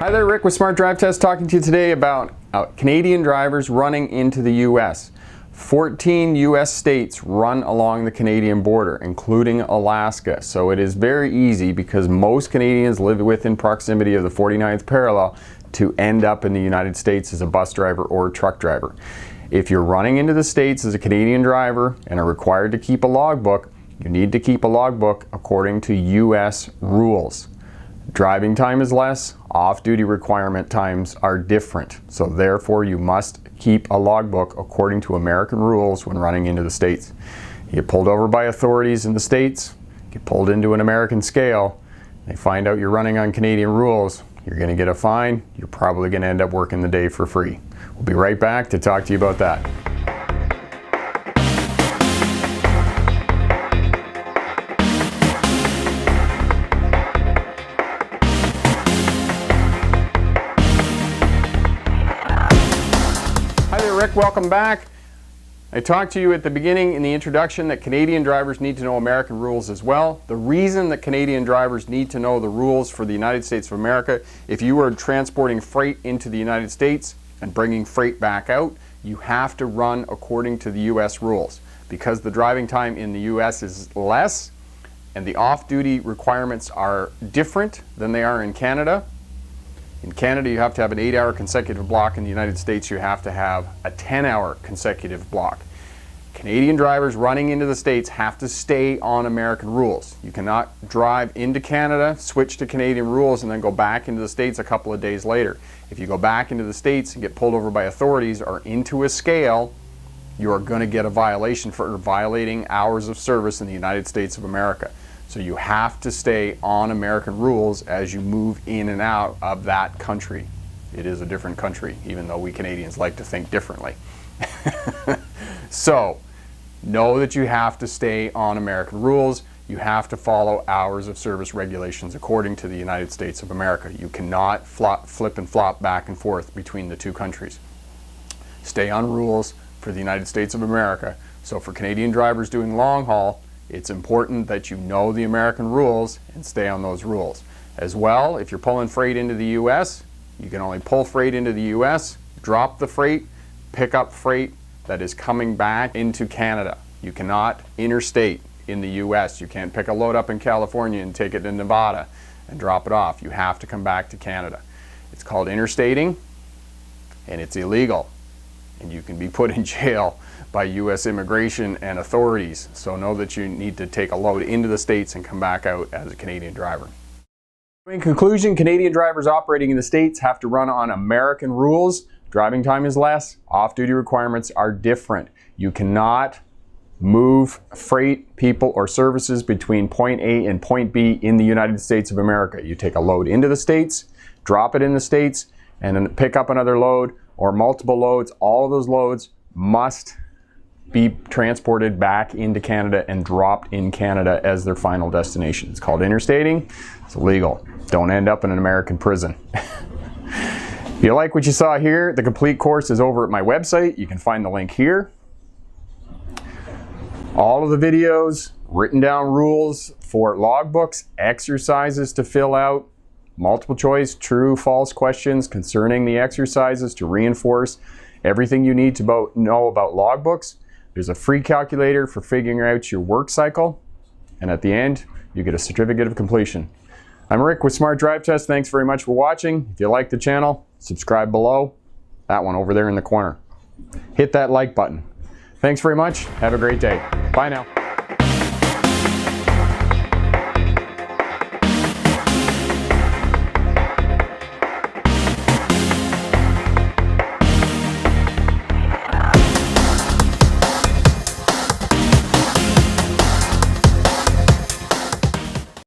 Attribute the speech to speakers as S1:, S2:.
S1: Hi there, Rick with Smart Drive Test talking to you today about Canadian drivers running into the U.S. 14 U.S. states run along the Canadian border, including Alaska. So it is very easy, because most Canadians live within proximity of the 49th parallel, to end up in the United States as a bus driver or a truck driver. If you're running into the States as a Canadian driver and are required to keep a logbook, you need to keep a logbook according to U.S. rules. Driving time is less, off-duty requirement times are different, so therefore you must keep a logbook according to American rules when running into the States. You get pulled over by authorities in the States, get pulled into an American scale, they find out you're running on Canadian rules, you're going to get a fine, you're probably going to end up working the day for free. We'll be right back to talk to you about that. Hi there, Rick. Welcome back. I talked to you at the beginning in the introduction that Canadian drivers need to know American rules as well. The reason that Canadian drivers need to know the rules for the United States of America: if you are transporting freight into the United States and bringing freight back out, you have to run according to the U.S. rules. Because the driving time in the U.S. is less and the off-duty requirements are different than they are in Canada. In Canada, you have to have an 8-hour consecutive block. In the United States, you have to have a 10-hour consecutive block. Canadian drivers running into the States have to stay on American rules. You cannot drive into Canada, switch to Canadian rules, and then go back into the States a couple of days later. If you go back into the States and get pulled over by authorities or into a scale, you are going to get a violation for violating hours of service in the United States of America. So you have to stay on American rules as you move in and out of that country. It is a different country, even though we Canadians like to think differently. So know that you have to stay on American rules. You have to follow hours of service regulations according to the United States of America. You cannot flip and flop back and forth between the two countries. Stay on rules for the United States of America. So for Canadian drivers doing long haul, it's important that you know the American rules and stay on those rules. As well, if you're pulling freight into the U.S., you can only pull freight into the U.S., drop the freight, pick up freight that is coming back into Canada. You cannot interstate in the U.S. You can't pick a load up in California and take it to Nevada and drop it off. You have to come back to Canada. It's called interstating, and it's illegal. And you can be put in jail by U.S. immigration and authorities. So know that you need to take a load into the States and come back out as a Canadian driver. In conclusion, Canadian drivers operating in the States have to run on American rules. Driving time is less, off-duty requirements are different. You cannot move freight, people, or services between point A and point B in the United States of America. You take a load into the States, drop it in the States, and then pick up another load or multiple loads. All of those loads must be transported back into Canada and dropped in Canada as their final destination. It's called interstating. It's illegal. Don't end up in an American prison. If you like what you saw here, the complete course is over at my website. You can find the link here. All of the videos, written down rules for logbooks, exercises to fill out, multiple choice, true, false questions concerning the exercises to reinforce everything you need to know about logbooks. There's a free calculator for figuring out your work cycle. And at the end, you get a certificate of completion. I'm Rick with Smart Drive Test. Thanks very much for watching. If you like the channel, subscribe below. That one over there in the corner. Hit that like button. Thanks very much. Have a great day. Bye now.